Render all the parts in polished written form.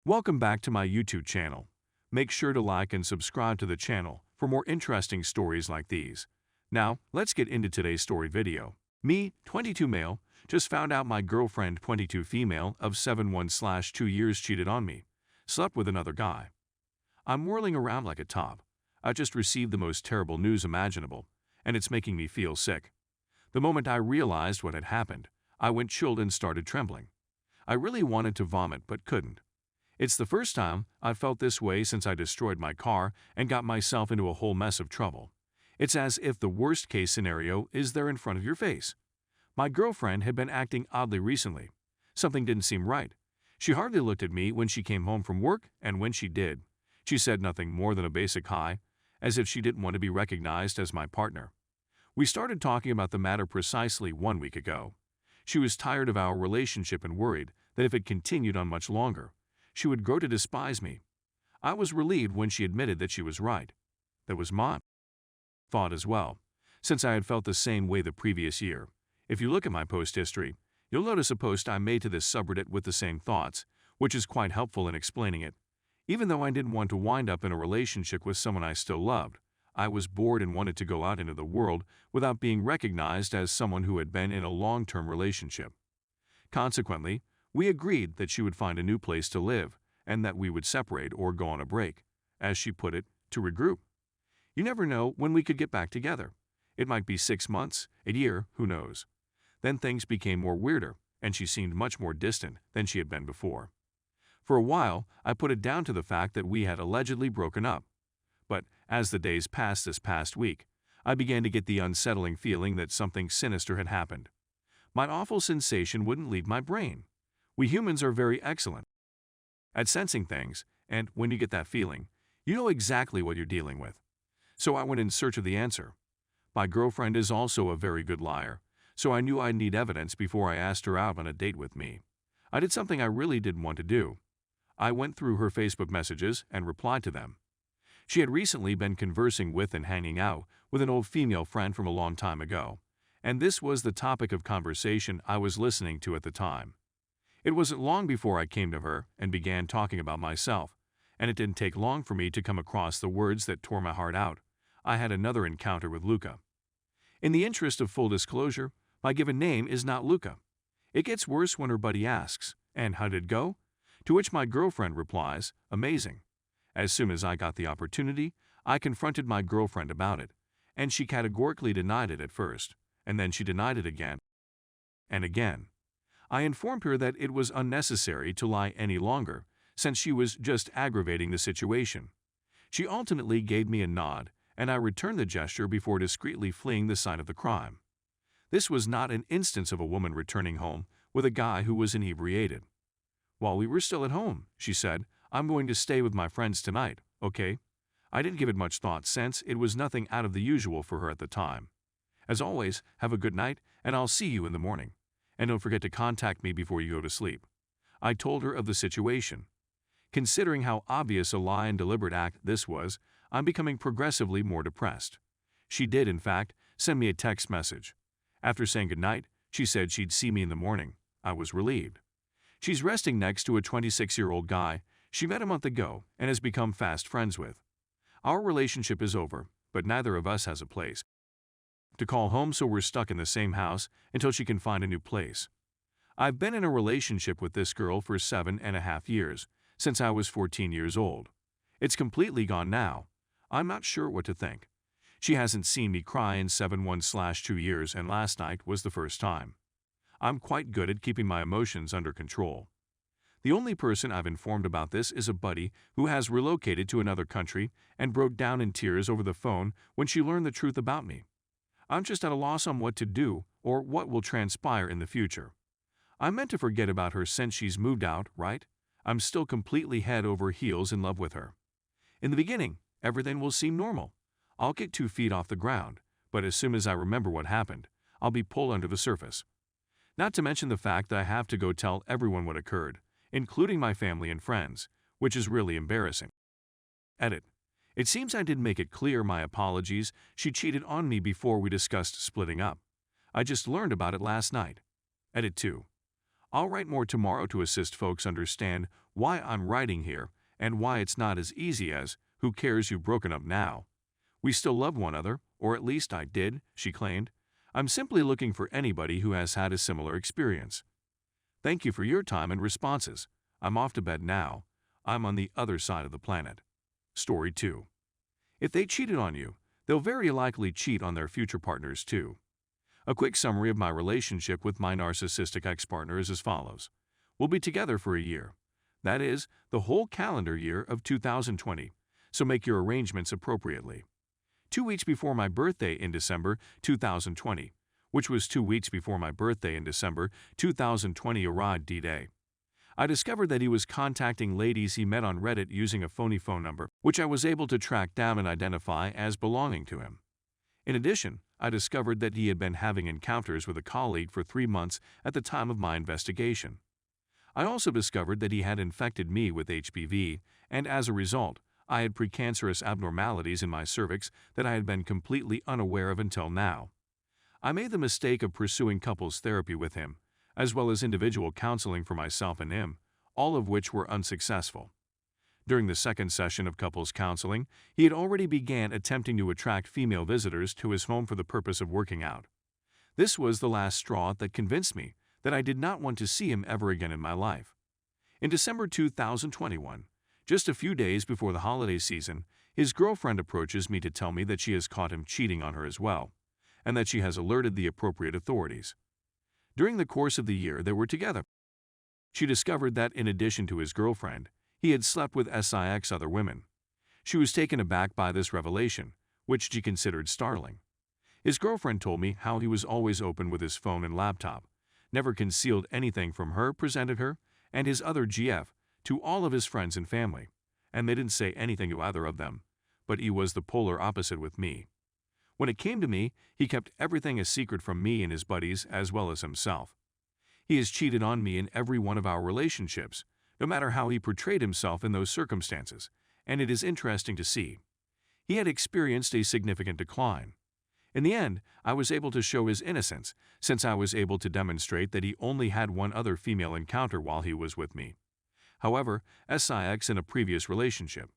Welcome back to my YouTube channel. Make sure to like and subscribe to the channel for more interesting stories like these. Now, let's get into today's story video. Me, 22 male, just found out my girlfriend, 22 female, of 7/1/2 years cheated on me, slept with another guy. I'm whirling around like a top. I just received the most terrible news imaginable, and it's making me feel sick. The moment I realized what had happened, I went chilled and started trembling. I really wanted to vomit but couldn't. It's the first time I've felt this way since I destroyed my car and got myself into a whole mess of trouble. It's as if the worst-case scenario is there in front of your face. My girlfriend had been acting oddly recently. Something didn't seem right. She hardly looked at me when she came home from work, and when she did, she said nothing more than a basic hi, as if she didn't want to be recognized as my partner. We started talking about the matter precisely 1 week ago. She was tired of our relationship and worried that if it continued on much longer, she would grow to despise me. I was relieved when she admitted that she was right. That was my thought as well, since I had felt the same way the previous year. If you look at my post history, you'll notice a post I made to this subreddit with the same thoughts, which is quite helpful in explaining it. Even though I didn't want to wind up in a relationship with someone I still loved, I was bored and wanted to go out into the world without being recognized as someone who had been in a long-term relationship. Consequently, we agreed that she would find a new place to live and that we would separate or go on a break, as she put it, to regroup. You never know when we could get back together. It might be 6 months, a year, who knows. Then things became more weirder, and she seemed much more distant than she had been before. For a while, I put it down to the fact that we had allegedly broken up. But as the days passed this past week, I began to get the unsettling feeling that something sinister had happened. My awful sensation wouldn't leave my brain. We humans are very excellent at sensing things, and when you get that feeling, you know exactly what you're dealing with. So I went in search of the answer. My girlfriend is also a very good liar, so I knew I'd need evidence before I asked her out on a date with me. I did something I really didn't want to do. I went through her Facebook messages and replied to them. She had recently been conversing with and hanging out with an old female friend from a long time ago, and this was the topic of conversation I was listening to at the time. It wasn't long before I came to her and began talking about myself, and it didn't take long for me to come across the words that tore my heart out. I had another encounter with Luca. In the interest of full disclosure, my given name is not Luca. It gets worse when her buddy asks, "And how did it go?" To which my girlfriend replies, "Amazing." As soon as I got the opportunity, I confronted my girlfriend about it, and she categorically denied it at first, and then she denied it again and again. I informed her that it was unnecessary to lie any longer, since she was just aggravating the situation. She ultimately gave me a nod, and I returned the gesture before discreetly fleeing the site of the crime. This was not an instance of a woman returning home with a guy who was inebriated. While we were still at home, she said, "I'm going to stay with my friends tonight, okay?" I didn't give it much thought since it was nothing out of the usual for her at the time. As always, have a good night, and I'll see you in the morning. And don't forget to contact me before you go to sleep. I told her of the situation. Considering how obvious a lie and deliberate act this was, I'm becoming progressively more depressed. She did, in fact, send me a text message. After saying goodnight, she said she'd see me in the morning. I was relieved. She's resting next to a 26-year-old guy she met a month ago and has become fast friends with. Our relationship is over, but neither of us has a place to call home, so we're stuck in the same house until she can find a new place. I've been in a relationship with this girl for 7.5 years, since I was 14 years old. It's completely gone now. I'm not sure what to think. She hasn't seen me cry in 7/1/2 years, and last night was the first time. I'm quite good at keeping my emotions under control. The only person I've informed about this is a buddy who has relocated to another country and broke down in tears over the phone when she learned the truth about me. I'm just at a loss on what to do or what will transpire in the future. I meant to forget about her since she's moved out, right? I'm still completely head over heels in love with her. In the beginning, everything will seem normal. I'll get 2 feet off the ground, but as soon as I remember what happened, I'll be pulled under the surface. Not to mention the fact that I have to go tell everyone what occurred, including my family and friends, which is really embarrassing. Edit. It seems I didn't make it clear. My apologies. She cheated on me before we discussed splitting up. I just learned about it last night. Edit 2. I'll write more tomorrow to assist folks understand why I'm writing here, and why it's not as easy as, who cares, you've broken up now. We still love one another, or at least I did, she claimed. I'm simply looking for anybody who has had a similar experience. Thank you for your time and responses. I'm off to bed now. I'm on the other side of the planet. Story 2. If they cheated on you, they'll very likely cheat on their future partners too. A quick summary of my relationship with my narcissistic ex-partner is as follows. We'll be together for a year. That is, the whole calendar year of 2020, so make your arrangements appropriately. 2 weeks before my birthday in December 2020, which was 2 weeks before my birthday in December 2020 arrived D-Day, I discovered that he was contacting ladies he met on Reddit using a phony phone number, which I was able to track down and identify as belonging to him. In addition, I discovered that he had been having encounters with a colleague for 3 months at the time of my investigation. I also discovered that he had infected me with HPV, and as a result, I had precancerous abnormalities in my cervix that I had been completely unaware of until now. I made the mistake of pursuing couples therapy with him, as well as individual counseling for myself and him, all of which were unsuccessful. During the second session of couples counseling, he had already began attempting to attract female visitors to his home for the purpose of working out. This was the last straw that convinced me that I did not want to see him ever again in my life. In December 2021, just a few days before the holiday season, his girlfriend approaches me to tell me that she has caught him cheating on her as well, and that she has alerted the appropriate authorities. During the course of the year they were together, she discovered that in addition to his girlfriend, he had slept with 6 other women. She was taken aback by this revelation, which she considered startling. His girlfriend told me how he was always open with his phone and laptop, never concealed anything from her, presented her, and his other GF, to all of his friends and family, and they didn't say anything to either of them, but he was the polar opposite with me. When it came to me, he kept everything a secret from me and his buddies as well as himself. He has cheated on me in every one of our relationships, no matter how he portrayed himself in those circumstances, and it is interesting to see. He had experienced a significant decline. In the end, I was able to show his innocence, since I was able to demonstrate that he only had one other female encounter while he was with me. However, SIX in a previous relationship.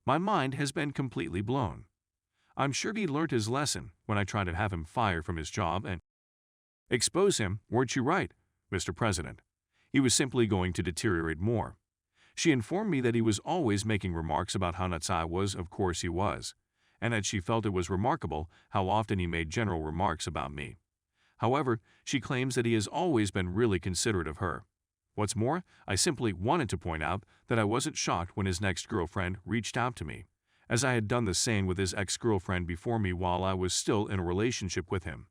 My mind has been completely blown. I'm sure he learned his lesson when I tried to have him fired from his job and expose him. Weren't you right, Mr. President? He was simply going to deteriorate more. She informed me that he was always making remarks about how nuts I was, of course he was, and that she felt it was remarkable how often he made general remarks about me. However, she claims that he has always been really considerate of her. What's more, I simply wanted to point out that I wasn't shocked when his next girlfriend reached out to me, as I had done the same with his ex-girlfriend before me while I was still in a relationship with him.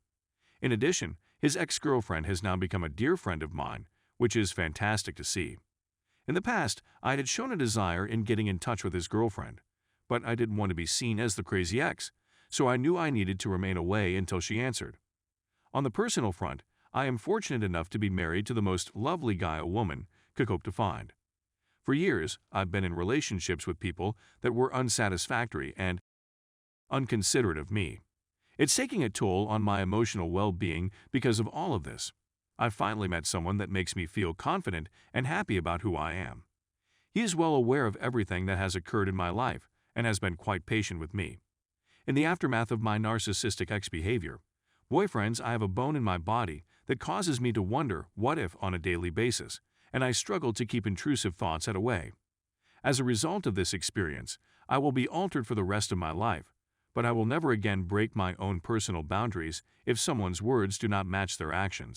In addition, his ex-girlfriend has now become a dear friend of mine, which is fantastic to see. In the past, I had shown a desire in getting in touch with his girlfriend, but I didn't want to be seen as the crazy ex, so I knew I needed to remain away until she answered. On the personal front, I am fortunate enough to be married to the most lovely guy a woman could hope to find. For years, I've been in relationships with people that were unsatisfactory and unconsiderate of me. It's taking a toll on my emotional well-being because of all of this. I've finally met someone that makes me feel confident and happy about who I am. He is well aware of everything that has occurred in my life and has been quite patient with me. In the aftermath of my narcissistic ex-behavior, boyfriends, I have a bone in my body that causes me to wonder what if on a daily basis, and I struggle to keep intrusive thoughts at away. As a result of this experience, I will be altered for the rest of my life, but I will never again break my own personal boundaries if someone's words do not match their actions.